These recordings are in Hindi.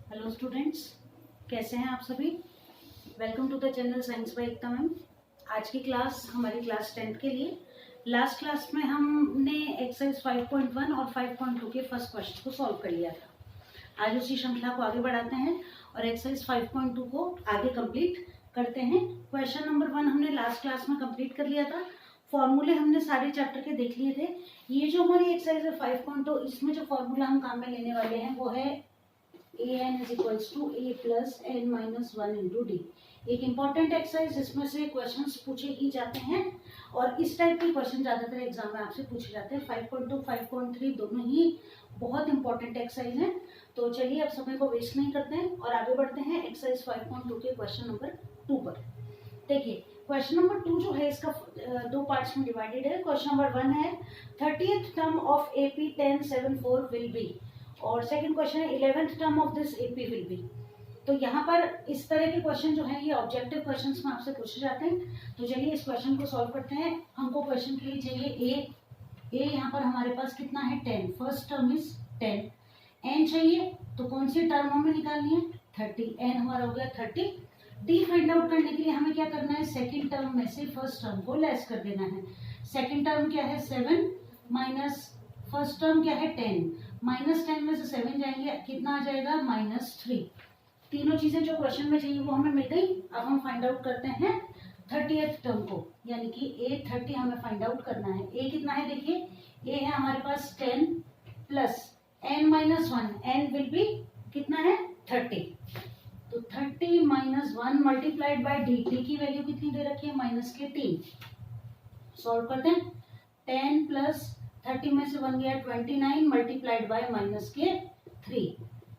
हेलो स्टूडेंट्स, कैसे हैं आप सभी। Welcome to the channel science by Ekta ma'am. आज की क्लास हमारी क्लास 10th के लिए। लास्ट क्लास में हमने एक्सरसाइज 5.1 और 5.2 के फर्स्ट क्वेश्चन को सॉल्व कर लिया था। आज उसी श्रृंखला को आगे बढ़ाते हैं और एक्सरसाइज 5.2 को आगे कंप्लीट करते हैं। क्वेश्चन नंबर 1 हमने लास्ट क्लास में कंप्लीट कर लिया था। फॉर्मूले हमने सारे चैप्टर के देख लिए थे। ये जो हमारी एक्सरसाइज है 5.2, इसमें जो फॉर्मूला हम काम में लेने वाले हैं वो है an is equals to a plus n minus 1 into d। एक इम्पॉर्टेंट एक्सरसाइज जिसमें से क्वेश्चंस पूछे ही जाते हैं और इस टाइप के क्वेश्चन ज्यादातर एग्जाम में आपसे पूछे जाते हैं। 5.2 5.3 दोनों ही बहुत इंपॉर्टेंट एक्सरसाइज हैं। तो चलिए अब समय को वेस्ट नहीं करते हैं और आगे बढ़ते हैं एक्सरसाइज 5.2 के क्वेश्चन नंबर 2 पर। देखिए क्वेश्चन नंबर 2 जो है इसका दो पार्ट्स में डिवाइडेड है। क्वेश्चन नंबर 1 है 30th term of AP 1074 will be, और सेकंड क्वेश्चन है 11th term of this AP will be. तो यहाँ पर इस तरह के क्वेश्चन जो है ये ऑब्जेक्टिव क्वेश्चंस में आपसे पूछे जाते हैं। तो चलिए इस क्वेश्चन को सॉल्व करते हैं। हमको क्वेश्चन के लिए चाहिए ए यहाँ पर हमारे पास कितना है 10, फर्स्ट टर्म इज 10। एन चाहिए तो कौन सी टर्म हमें निकालनी है 30, एन हमारा हो गया 30। डी फाइंड आउट करने के लिए हमें क्या करना है, सेकेंड टर्म में से फर्स्ट टर्म को लेस कर देना है। सेकेंड टर्म क्या है 7 माइनस फर्स्ट टर्म क्या है 10, -10 में से 7 जाएंगे कितना आ जाएगा -3। तीनों चीजें जो क्वेश्चन में चाहिए वो हमें मिल गई। अब हम फाइंड आउट करते हैं 30th टर्म को, यानी कि ए 30 हमें फाइंड आउट करना है। ए कितना है देखिए, ए है हमारे पास 10 plus n minus 1, n will be कितना है 30। तो 30 minus 1 multiplied bye D, D की वैल्यू कितनी दे रखी है -3। सॉल्व करते हैं। 10 प्लस 30 में से 1 गया 29 मल्टीप्लाइड बाय -3।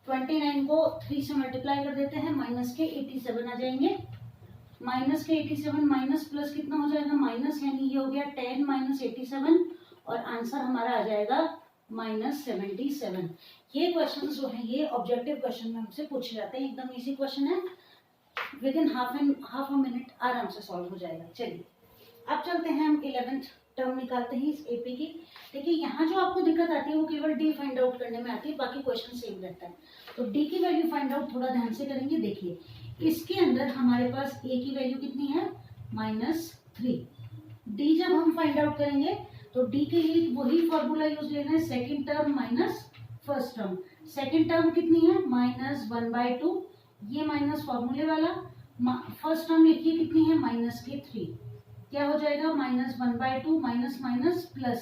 29 को 3 से मल्टीप्लाई कर देते हैं, -87 आ जाएंगे। -87 माइनस प्लस कितना हो जाएगा माइनस, यानी ये हो गया 10 माइनस 87 और आंसर हमारा आ जाएगा -77। ये क्वेश्चन जो है ये ऑब्जेक्टिव क्वेश्चन में हमसे पूछे जाते हैं। एकदम इजी क्वेश्चन है, with in half a minute आराम से सॉल्व हो जाएगा। चलिए अब चलते हैं हम 11th टर्म निकालते हैं इस एपी की। देखिए यहाँ जो आपको दिक्कत आती है वो केवल डी फाइंड आउट करने में आती है, बाकी क्वेश्चन सेम रहता है। तो डी की वैल्यू फाइंड आउट थोड़ा ध्यान से करेंगे। देखिए इसके अंदर हमारे पास ए की वैल्यू कितनी है -3। डी जब हम फाइंड आउट करेंगे तो डी के लिए वही फॉर्मूला यूज लेना है, second term minus first term. Second term कितनी है -1/2, ये माइनस फॉर्मूले वाला। फर्स्ट टर्म लिखिए कितनी है -3। क्या हो जाएगा -1/2 माइनस माइनस प्लस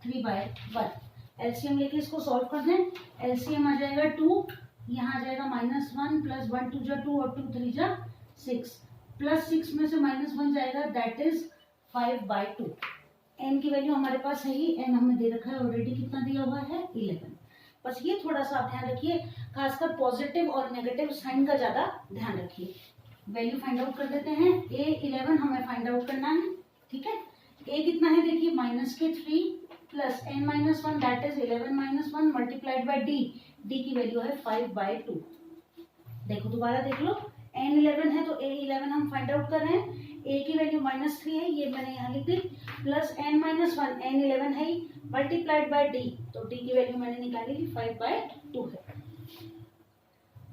3/1। एलसीएम लेके इसको सॉल्व कर दें। एलसीएम आ जाएगा 2, यहाँ आ जाएगा -1 प्लस 1 2 जा 2 और 2 3 जा 6, प्लस 6 में से -1 जाएगा, दैट इज 5/2। एन की वैल्यू हमारे पास है ही, एन हमें दे रखा है ऑलरेडी, कितना दिया हुआ है 11। बस ये थोड़ा सा आप ध्यान रखिए, खासकर पॉजिटिव और नेगेटिव साइन का ज्यादा ध्यान रखिए। वैल्यू फाइंड आउट कर देते हैं। ए 11 हमें फाइंड आउट करना है, ठीक है। ए कितना है देखिए -3 plus n minus 1 that is 11 minus 1 multiplied bye D, D की वैल्यू है 5/2। देखो दोबारा देख लो, n 11 है तो a 11 हम फाइंड आउट कर रहे हैं। a की वैल्यू -3 है, ये मैंने यहाँ लिख दी, प्लस n माइनस 1, n 11 है मल्टीप्लाइड बाय डी, तो d की वैल्यू मैंने निकाली थी 5/2 है।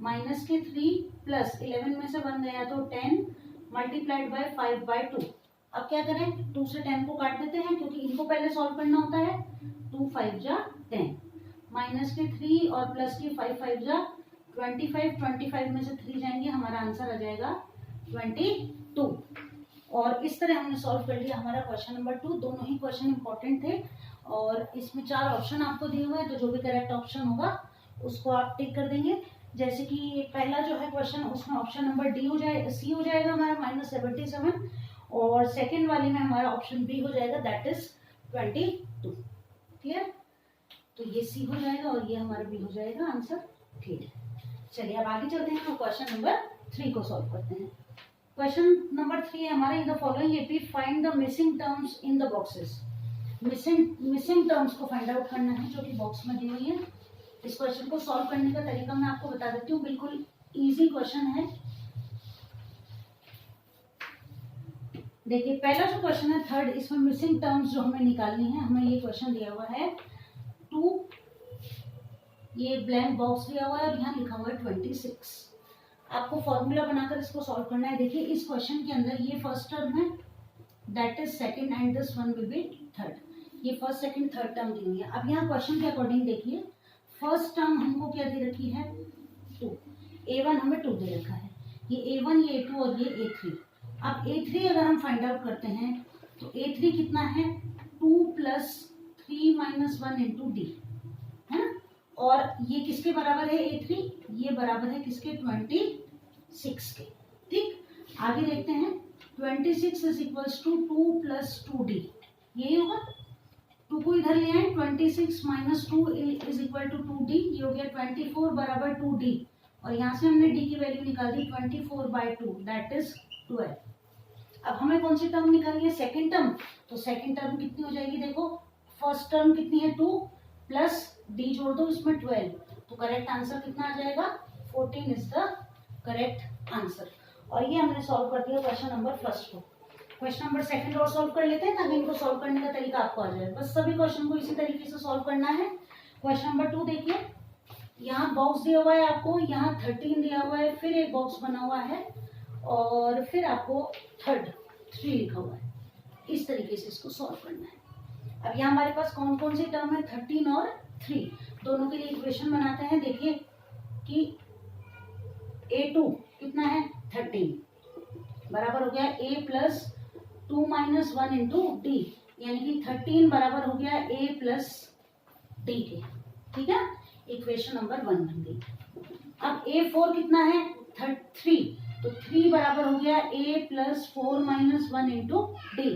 -3 प्लस 11 में से 1 गया तो 10 मल्टीप्लाइड बाय 5/2। अब क्या करें, 2 से 10 को काट देते हैं क्योंकि इनको पहले सॉल्व करना होता है। 2 5 जा 10, -3 और प्लस की 5 5 जा 25, 25 में से 3 जाएंगे, हमारा आंसर आ जाएगा 22। और इस तरह हमने सॉल्व कर लिया हमारा क्वेश्चन नंबर 2। दोनों ही क्वेश्चन इंपॉर्टेंट थे और इसमें 4 ऑप्शन आपको दिए हुए हैं, तो जो भी करेक्ट ऑप्शन होगा उसको आप टिक कर देंगे। जैसे कि पहला जो है क्वेश्चन उसमें ऑप्शन नंबर डी हो जाए, सी हो जाएगा हमारा -77, और सेकंड वाले में हमारा ऑप्शन बी हो जाएगा, दैट इज 22। क्लियर, तो ये सी हो जाएगा और ये हमारा बी हो जाएगा आंसर। ठीक है, चलिए अब आगे चलते हैं, क्वेश्चन नंबर 3 को सॉल्व करते हैं। क्वेश्चन नंबर 3 है हमारा, in the following AP find the missing terms in the boxes. Missing terms को फाइंड आउट करना है जो कि बॉक्स में दी हुई है। इस क्वेश्चन को सॉल्व करने का तरीका मैं आपको बता देती हूँ, बिल्कुल इजी क्वेश्चन है। देखिए पहला जो क्वेश्चन है थर्ड, इसमें मिसिंग टर्म्स जो हमें निकालनी है, हमें ये क्वेश्चन दिया हुआ है 2 ये ब्लैंक बॉक्स दिया हुआ है और यहाँ लिखा हुआ है 26। आपको फॉर्मूला बनाकर इसको सॉल्व करना है। देखिए इस क्वेश्चन के अंदर ये फर्स्ट टर्म है, that is second and this one will be third. ये फर्स्ट सेकंड थर्ड टर्म दी हुई है। अब यहाँ क्वेश्चन के अकॉर्डिंग देखिए, फर्स्ट टर्म हमको क्या दे रखी है 2, a1 हमें 2 दे रखा है, ये a1 ये a2 और ये a3। अब a3 अगर हम फाइंड आउट करते हैं तो a3 कितना है 2 प्लस 3 माइनस 1 इंटू डी है ना। और ये किसके बराबर है a3, ये बराबर है किसके 26 के। ठीक, आगे देखते हैं 26 is equals to 2 plus 2d, यही होगा। 2 को इधर ले आए, 26 minus 2 is equal to 2d, ये हो गया 24 बराबर 2d और यहाँ से हमने d की वैल्यू निकाल दी 24/2 दैट इज 12। अब हमें कौन सी टर्म निकालनी है सेकेंड टर्म, तो सेकेंड टर्म कितनी हो जाएगी देखो, फर्स्ट टर्म कितनी है 2 प्लस d जोड़ दो इसमें 12, तो करेक्ट आंसर कितना आ जाएगा 14 इज द करेक्ट आंसर। और ये हमने सॉल्व कर दिया क्वेश्चन नंबर फर्स्ट को। क्वेश्चन नंबर सेकंड और सॉल्व कर लेते हैं ताकि इनको सॉल्व करने का तरीका आपको आ जाए। बस सभी क्वेश्चन को इसी तरीके से सॉल्व करना है। क्वेश्चन नंबर 2 देखिए, यहाँ बॉक्स दिया हुआ है आपको, यहाँ 13 दिया हुआ है, फिर एक बॉक्स बना हुआ है और फिर आपको 3 लिखा हुआ है। इस तरीके से इसको सॉल्व करना है। अब यहाँ हमारे पास कौन कौन सी टर्म है 13 और 3, दोनों के लिए इक्वेशन बनाते हैं। देखिए कि a2 कितना है 13 बराबर हो गया a plus 2 minus 1 into D, यानी कि 13 बराबर हो गया a प्लस डी के। ठीक है, इक्वेशन नंबर 1 बन गई। अब a4 कितना है 3, तो 3 बराबर हो गया a plus 4 minus 1 into D,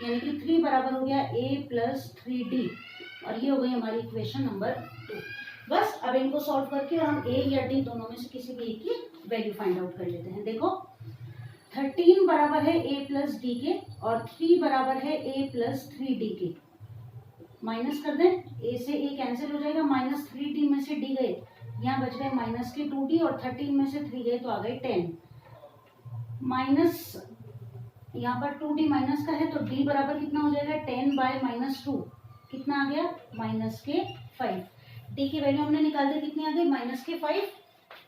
यानी कि 3 बराबर हो गया a प्लस 3d और ये हो गई हमारी इक्वेशन नंबर 2। बस अब इनको सॉल्व करके और हम a या d दोनों में से किसी भी एक की वैल्यू फाइंड आउट कर लेते हैं। देखो 13 बराबर है a प्लस डी के और 3 बराबर है a प्लस 3d के। माइनस कर दें, a से a कैंसिल हो जाएगा, माइनस 3d में से d गए, यहाँ बच गए माइनस के 2d और 13 में से 3 गए तो आ गए 10। माइनस यहाँ पर 2d माइनस का है तो d बराबर कितना हो जाएगा 10/-2, कितना आ गया माइनस के 5। d की वैल्यू हमने निकाल दी, कितनी आ गई माइनस के 5।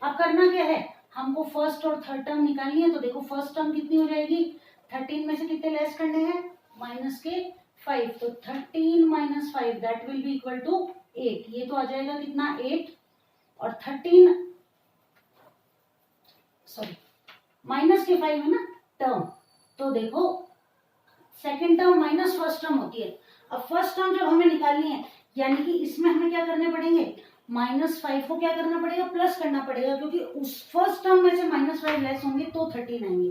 अब करना क्या है, हमको फर्स्ट और थर्ड टर्म निकालनी है। तो देखो फर्स्ट टर्म कितनी हो जाएगी 13 में से कितने लेस करने हैं माइनस के 5, तो 13 minus 5 that will be equal to 8। ये तो आ जाएगा कितना 8 और 13 सॉरी माइनस के 5 है ना टर्म, तो देखो second term minus first term होती है। अब फर्स्ट टर्म जब हमें निकालनी है यानी कि इसमें हमें क्या करने पड़ेंगे -5 को क्या करना पड़ेगा प्लस करना पड़ेगा, क्योंकि उस फर्स्ट टर्म में से -5 लेस होंगे तो 13 आएंगे।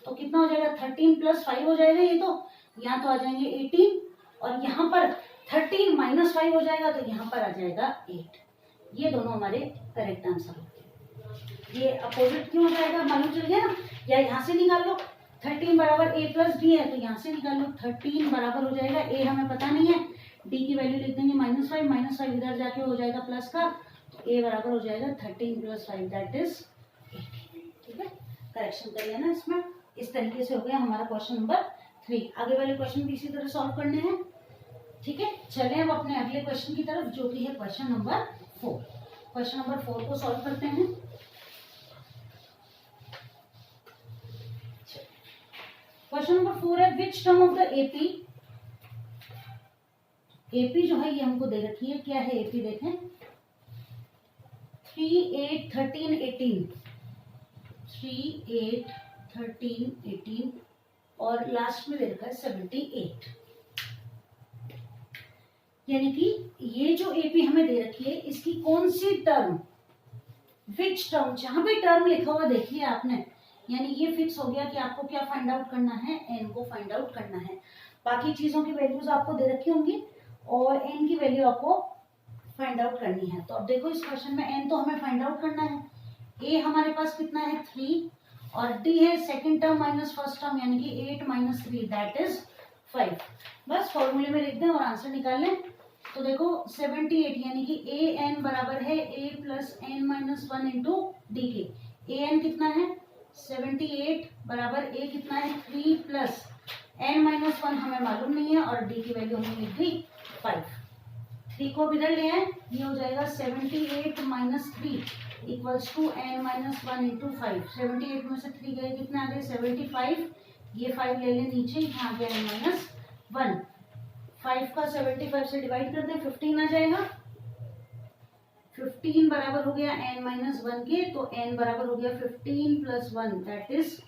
तो कितना हो जाएगा 13 + 5 हो जाएगा, ये तो यहाँ तो आ जाएंगे 18 और यहाँ पर 13 - 5 हो जाएगा तो यहाँ पर आ जाएगा 8। ये दोनों हमारे करेक्ट आंसर होंगे। ये अपोजिट क्यों हो जाएगा मालूम चल गया ना, या यहाँ से निकाल लो 13 बराबर a + d है तो यहाँ से निकाल लो 13 बराबर हो जाएगा a हमें पता नहीं है, d की वैल्यू लिख देंगे -5 इधर जाके हो जाएगा प्लस का, तो a बराबर हो जाएगा 13 + 5 दैट इज 18। ठीक है, करेक्शन कर लेना इसमें। इस तरीके से हो गया हमारा क्वेश्चन नंबर 3। आगे वाले क्वेश्चन भी इसी तरह सॉल्व करने हैं। ठीक है, चलें अब अपने अगले क्वेश्चन की तरफ जो कि है क्वेश्चन नंबर 4। क्वेश्चन नंबर 4 को सॉल्व करते हैं। क्वेश्चन नंबर 4 है which term of the AP, AP जो है ये हमको दे रखी है, क्या है एपी देखें 3, 8, 13, 18, 3, 8, 13, 18 और लास्ट में दे रखा है 78। यानी कि ये जो एपी हमें दे रखी है इसकी कौन सी टर्म, विच टर्म, जहां भी टर्म लिखा हुआ देखिए आपने, यानी ये फिक्स हो गया कि आपको क्या फाइंड आउट करना है, एन को फाइंड आउट करना है। बाकी चीजों की वैल्यूज आपको दे रखी होंगी और एन की वैल्यू आपको फाइंड आउट करनी है। तो अब देखो इस क्वेश्चन में एन तो हमें फाइंड आउट करना है, ए हमारे पास कितना है 3 और डी है second term minus first term यानी कि 8 - 3 दैट इज 5। बस फॉर्मूले में लिख दें और आंसर निकाल लें। तो देखो 78 यानी कि ए एन बराबर है a + n - 1 इंटू डी के। ए एन कितना है 78 बराबर a कितना है 3 + n - 1 हमें मालूम नहीं है और d की वैल्यू हमने लिख दी 5। 3 को इधर ले आए, ये हो जाएगा 78 minus 3 equals to n minus 1 into 5। 78 में से 3 गए, कितना आ गए 75। ये 5 ले लें नीचे, यहाँ आ गया n माइनस 1। 5 का 75 से डिवाइड कर दें, 15 आ जाएगा। 15 बराबर हो गया n माइनस 1 के, तो n बराबर हो गया 15 प्लस 1, दैट इज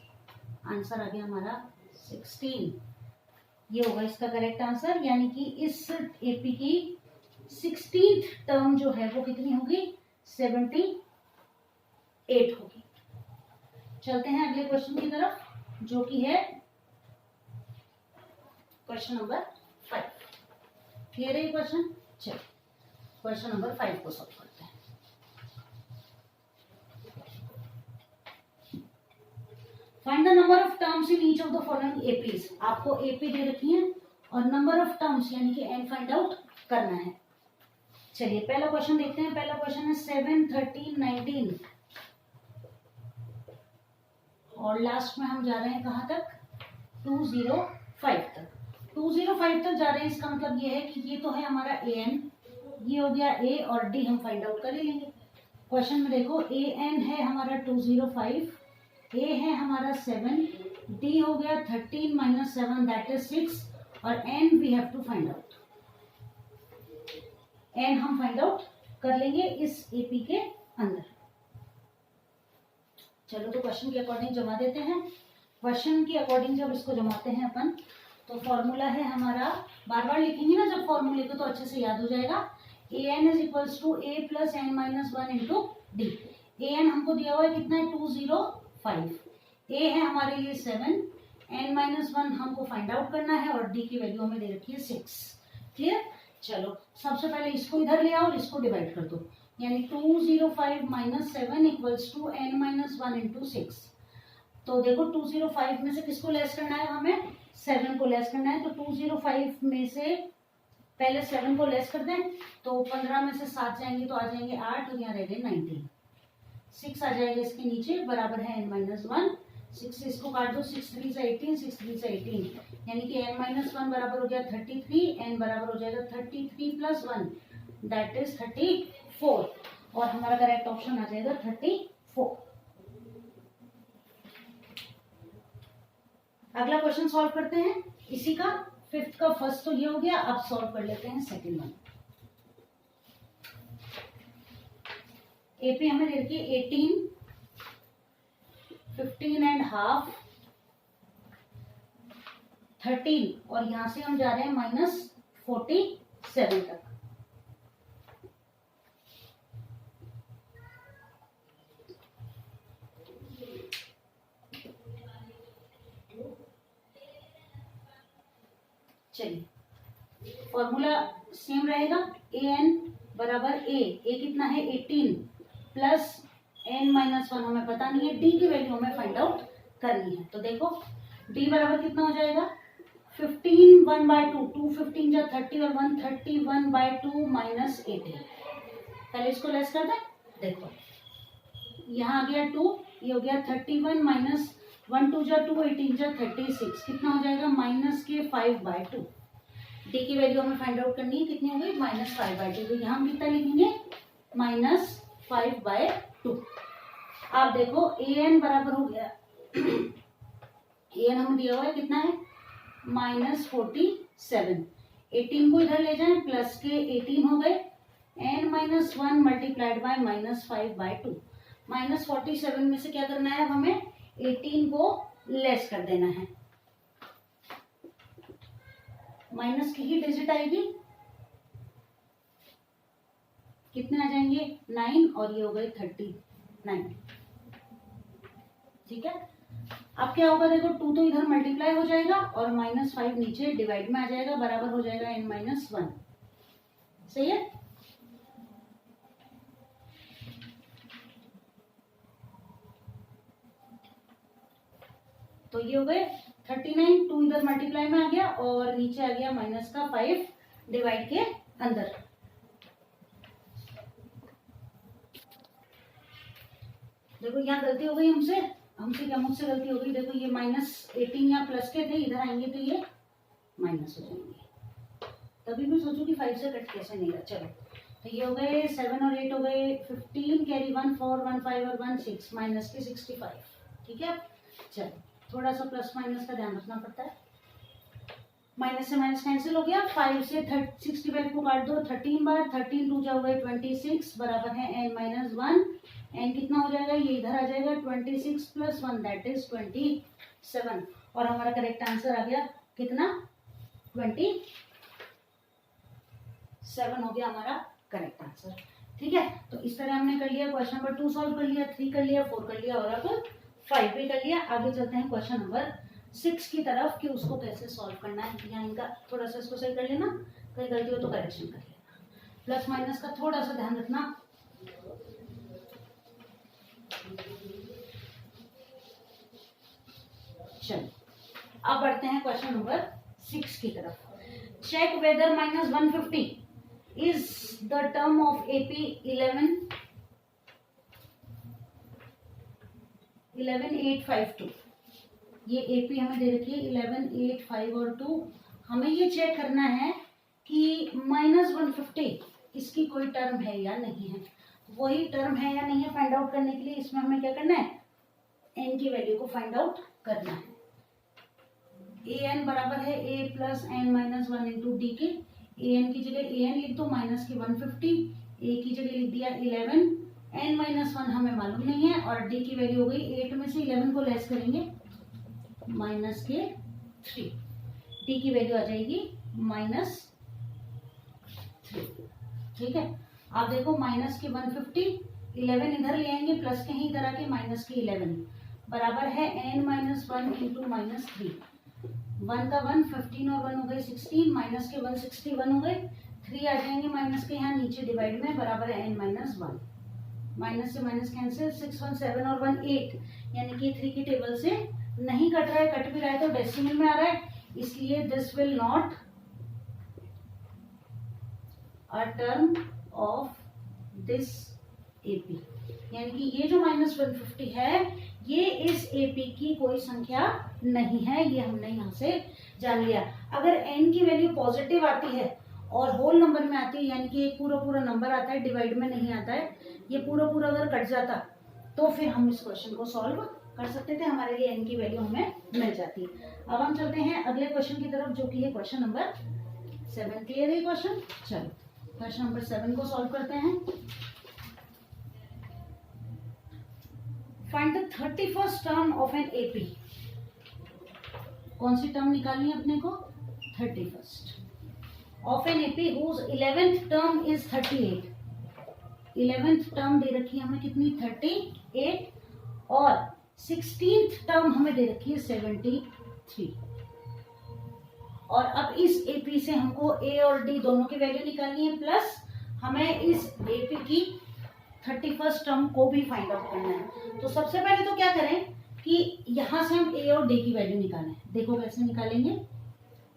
आंसर आ गया हमारा 16। ये होगा इसका करेक्ट आंसर, यानी कि इस एपी की 16th टर्म जो है वो कितनी होगी, 78 होगी। चलते हैं अगले क्वेश्चन की तरफ, जो कि है क्वेश्चन नंबर 5। क्लियर है ये क्वेश्चन? चलिए क्वेश्चन नंबर 5 को सॉल्व करते हैं। Find the number of terms in each of the following APs. आपको एपी दे रखी है और नंबर ऑफ टर्म्स यानी कि एन फाइंड आउट करना है। चलिए पहला क्वेश्चन देखते हैं। पहला क्वेश्चन है 7, 13, 19 और लास्ट में हम जा रहे हैं कहां तक, 205 तक। 205 तक जा रहे हैं, इसका मतलब ये है कि ये तो है हमारा ए एन, ये हो गया ए और डी हम फाइंड आउट कर ही लेंगे। क्वेश्चन में देखो ए एन है हमारा 205, ए है हमारा 7, डी हो गया 13 माइनस 7 दैट इज 6 और n we have to find out. N हम फाइंड आउट कर लेंगे इस एपी के अंदर। चलो तो क्वेश्चन के अकॉर्डिंग जमा देते हैं। क्वेश्चन के अकॉर्डिंग जब इसको जमाते हैं अपन, तो फॉर्मूला है हमारा, बार बार लिखेंगे ना जब फॉर्मूले को तो अच्छे से याद हो जाएगा। A N is equals to A plus N minus 1 into D. A N हमको दिया हुआ है कितना है, 205। ए है हमारे लिए 7, एन माइनस 1 हमको फाइंड आउट करना है और डी की वैल्यू हमें दे रखी है 6। क्लियर? चलो सबसे पहले इसको इधर ले आओ और इसको डिवाइड कर दो, यानी 205 minus 7 equals to n minus 1 into 6। तो देखो 205 में से किसको लेस करना है, हमें 7 को लेस करना है। तो 205 में से पहले 7 को लेस कर दें, तो 15 में से 7 जाएंगे तो आ जाएंगे 8 और यहाँ रह गए 19। 6 आ जाएगा इसके नीचे, बराबर है n माइनस 1। 6 से इसको काट दो, 6 3 से 18, 6 3 से 18, यानी कि n माइनस 1 बराबर हो गया 33, n बराबर हो जाएगा 33 प्लस 1 दैट इज 34 और हमारा करेक्ट ऑप्शन आ जाएगा 34। अगला क्वेश्चन सॉल्व करते हैं इसी का। 5th का फर्स्ट तो ये हो गया, अब सॉल्व कर लेते हैं सेकंड वन। एपी हमें दे रखी है 18, 15 एंड हाफ, 13 और यहां से हम जा रहे हैं माइनस 47 तक। चलिए फॉर्मूला सेम रहेगा, ए एन बराबर ए कितना है 18 प्लस एन माइनस 1 हमें पता नहीं है, डी की वैल्यू हमें फाइंड आउट करनी है। तो देखो डी बराबर कितना हो जाएगा 15 1 बाय 2, 2 15 जा 30 और 1 31 बाय 2 माइनस 18। पहले इसको लेस कर दें, देखो यहाँ आ गया 2, ये हो गया 31 माइनस 1 2 जा 2 18 जा 36, कितना हो जाएगा माइनस के 5 बाय 2। डी की वैल्यू हमें फाइंड आउट करनी है, कितनी हो गई माइनस 5 बाय 2। तो यहाँ हम कितना लिखेंगे माइनस 5 बाय 2। आप देखो ए एन बराबर हो गया ए एन हमें दिया हुआ है कितना है माइनस 47। 18 को इधर ले जाएं, प्लस के 18 हो गए, n minus 1 multiplied by minus 5 by 2। Minus 47 में से क्या करना है, अब हमें 18 को लेस कर देना है। माइनस की ही डिजिट आएगी, कितने आ जाएंगे 9 और ये हो गए 39। ठीक है, अब क्या होगा देखो 2 तो इधर मल्टीप्लाई हो जाएगा और माइनस 5 नीचे डिवाइड में आ जाएगा, बराबर हो जाएगा n माइनस 1। सही है। तो ये हो गए 39, 2 इधर मल्टीप्लाई में आ गया और नीचे आ गया माइनस का 5 डिवाइड के अंदर। देखो यहाँ गलती हो गई हमसे क्या, मुझसे गलती हो गई। देखो ये माइनस 18 यहाँ प्लस के थे, इधर आएंगे तो ये माइनस हो जाएंगे। तभी मैं सोचूं कि 5 से कट कैसे नहीं रहा। चलो तो ये हो गए 7 और 8 हो गए 15, कैरी 1 4 1 5 और 1 6 माइनस के 65। ठीक है, चलो थोड़ा सा प्लस माइनस का ध्यान रखना पड़ता है। माइनस से माइनस कैंसिल हो गया, 5 से 65 को काट दो 13 बार, 13 2 जाओगे 26 बराबर है n माइनस 1। n कितना हो जाएगा, ये इधर आ जाएगा 26 प्लस 1 दैट इज 27 और हमारा करेक्ट आंसर आ गया कितना 27 हो गया हमारा करेक्ट आंसर। ठीक है, तो इस तरह हमने कर लिया क्वेश्चन नंबर 2 सॉल्व कर लिया, 3 कर लिया, 4 कर लिया और अब 5 भी कर लिया। आगे चलते हैं क्वेश्चन नंबर 6 की तरफ कि उसको कैसे सॉल्व करना है। यहाँ इनका थोड़ा सा इसको सही कर लेना, कहीं गलती हो तो करेक्शन कर लेना, प्लस माइनस का थोड़ा सा ध्यान रखना। चलो अब बढ़ते हैं क्वेश्चन नंबर 6 की तरफ। Check whether minus 150 is the term of AP 11852। ये एपी हमें दे रखी है 11 8 5 और 2। हमें ये चेक करना है कि माइनस 150 इसकी कोई टर्म है या नहीं है। वही टर्म है या नहीं है फाइंड आउट करने के लिए इसमें हमें क्या करना है, एन की वैल्यू को फाइंड आउट करना है। ए एन बराबर है A plus N minus 1 into D के। ए एन की जगह ए एन लिख दो माइनस के 150, ए की जगह लिख दिया 11, एन माइनस 1 हमें मालूम नहीं है और डी की वैल्यू हो गई 8 में से 11 को लेस करेंगे माइनस के 3, डी की वैल्यू आ जाएगी माइनस 3। ठीक है, आप देखो माइनस के 150, 11 इधर ले आएंगे प्लस के ही इधर आके माइनस के 11 बराबर है एन माइनस 1 इंटू माइनस 3। 1 का 1 15 और 1 हो गए 16, माइनस के 161 हो गए, 3 आ जाएंगे माइनस के यहाँ नीचे डिवाइड में बराबर है एन माइनस 1। माइनस से माइनस कैंसिल, 6 1 7 और 1 8 यानी कि 3 की टेबल से नहीं कट रहा है, कट भी रहा है तो डेसिमल में आ रहा है, इसलिए this will not a term of this AP. यानी कि ये जो माइनस 150 है ये इस एपी की कोई संख्या नहीं है, ये हमने यहाँ से जान लिया। अगर एन की वैल्यू पॉजिटिव आती है और होल नंबर में आती है यानी कि एक पूरा पूरा नंबर आता है डिवाइड में नहीं आता है, ये पूरा पूरा अगर कट जाता तो फिर हम इस क्वेश्चन को सॉल्व कर सकते थे, हमारे लिए एन की वैल्यू हमें मिल जाती है। अब हम चलते हैं अगले क्वेश्चन की तरफ जो कि है क्वेश्चन नंबर 7। क्लियर है क्वेश्चन, चलो क्वेश्चन नंबर 7 को सॉल्व करते हैं। Find the 31st term of an AP. कौन सी टर्म निकालनी है अपने को, 31st of an AP whose 11th term is 38। 11th term दे रखी है हमें कितनी 38 और 16th टर्म हमें दे रखी है 73। और अब इस एपी से हमको ए और डी दोनों की वैल्यू निकालनी है, प्लस हमें इस एपी की 31st टर्म को भी फाइंड आउट करना है। तो सबसे पहले तो क्या करें कि यहां से हम ए और डी की वैल्यू निकालें। देखो कैसे निकालेंगे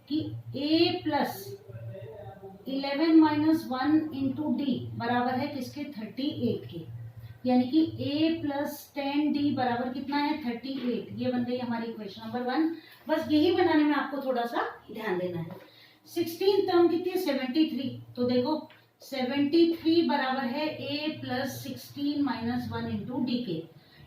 कि ए प्लस 11 माइनस 1 इंटू डी बराबर है किसके 38 के, यानी कि a प्लस 10d बराबर कितना है 38। ये बन गई हमारी इक्वेशन नंबर 1। बस यही बनाने में आपको थोड़ा सा ध्यान देना है। 16 टर्म कितनी है 73, तो देखो 73 बराबर है a plus 16 minus 1 into D के,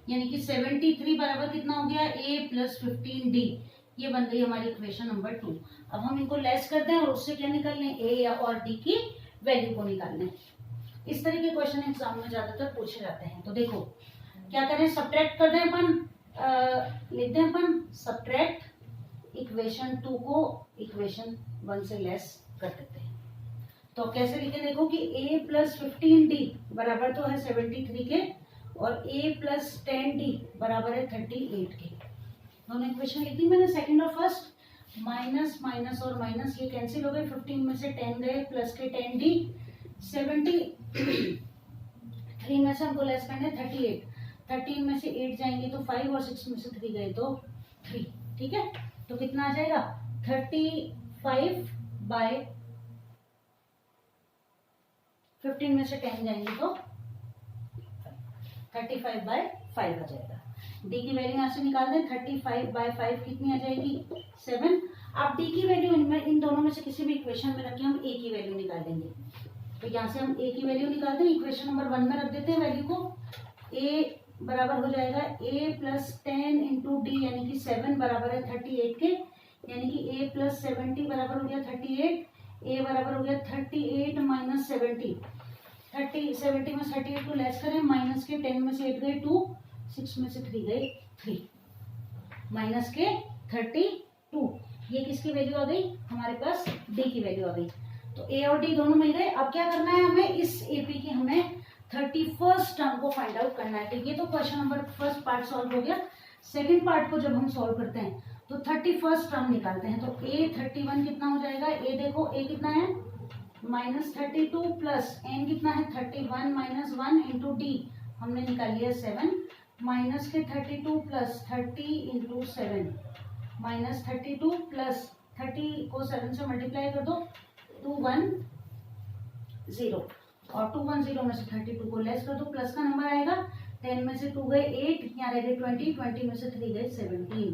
यानी कि 73 बराबर कितना हो गया a प्लस 15d। ये बन गई हमारी इक्वेशन नंबर 2। अब हम इनको लेस करते हैं और उससे क्या निकाल लें a या और d की वैल्यू को निकाल लें। इस तरह के क्वेश्चन एग्जाम में ज्यादातर पूछे जाते हैं। तो देखो क्या करें, सब्ट्रैक्ट कर दें अपन, लिख दें अपन सब्ट्रैक्ट इक्वेशन 2 को इक्वेशन 1 से लेस कर देते हैं। तो कैसे लिखे, देखो कि a प्लस 15d बराबर तो है 73 के और a प्लस 10d बराबर है 38 के। दोनों इक्वेशन लिख दी मैंने, सेकंड और फर्स्ट। माइनस माइनस और माइनस ये कैंसिल हो गए, 15 में से 10 गए प्लस के 10d, 73 में से हमको लेस करना है 38, 13 में से 8 जाएंगे तो 5 और 6 में से 3 गए तो 3। ठीक है, तो कितना आ जाएगा 35 बाय 15 में से 10 जाएंगे तो 35 बाय 5 आ जाएगा। डी की वैल्यू यहाँ से निकाल दें, 35 बाय 5 कितनी आ जाएगी 7। आप डी की वैल्यू इन दोनों में से किसी भी इक्वेशन में रख के हम ए की वैल्यू निकालेंगे। तो यहाँ से हम ए की वैल्यू निकालते हैं, इक्वेशन नंबर 1 में रख देते हैं वैल्यू को। ए बराबर हो जाएगा a प्लस 10 इंटू डी, यानी कि 7 बराबर है 38 के, यानी कि a प्लस 70 बराबर हो गया 38, a बराबर हो गया 38 माइनस 70, 70 में 38 को लेस करें, माइनस के 10 में से 8 गए 2, 6 में से 3 गए 3, माइनस के 32। ये किसकी वैल्यू आ गई? हमारे पास d की वैल्यू आ गई। तो a और d दोनों मिल गए। अब क्या करना है हमें? इस AP की हमें 31st टर्म को फाइंड आउट करना है। तो ये तो question number first part solve हो गया। सेकंड पार्ट को जब हम सॉल्व करते हैं तो 31st टर्म निकालते हैं। तो a 31 कितना हो जाएगा? a देखो, a कितना है -32 प्लस n कितना है 31 माइनस 1 इंटू डी हमने निकाल लिया 7, माइनस के 32 प्लस 30 इंटू 7, माइनस 32 प्लस 30 को 7 से मल्टीप्लाई कर दो, 210 और 210 में से 32 को लेस कर दो, प्लस का नंबर आएगा, 10 में से 2 गए 8, यहाँ रह गए 20, 20 में से 3 गए 17,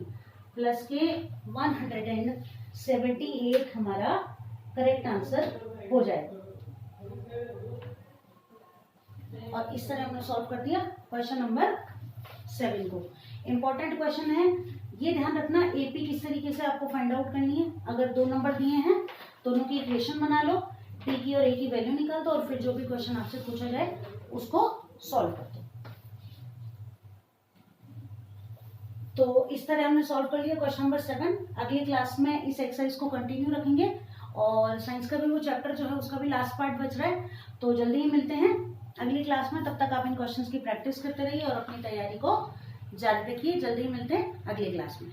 प्लस के 178 हमारा करेक्ट आंसर हो जाएगा। और इस तरह हमने सॉल्व कर दिया क्वेश्चन नंबर 7 को। इम्पोर्टेंट क्वेश्चन है, ये ध्यान रखना एपी किस तरीके से आपको फाइंड आउट करनी है। अगर 2 नंबर दिए हैं, दोनों की इक्वेशन बना लो, टी की और ए की वैल्यू निकाल दो और फिर जो भी क्वेश्चन आपसे पूछा जाए उसको सॉल्व कर दो। तो इस तरह हमने सॉल्व कर लिया क्वेश्चन नंबर 7। अगली क्लास में इस एक्सरसाइज को कंटिन्यू रखेंगे और साइंस का भी वो चैप्टर जो है उसका भी लास्ट पार्ट बच रहा है। तो जल्दी ही मिलते हैं अगली क्लास में। तब तक आप इन क्वेश्चंस की प्रैक्टिस करते रहिए और अपनी तैयारी को जारी रखिए। जल्दी ही मिलते हैं अगली क्लास में।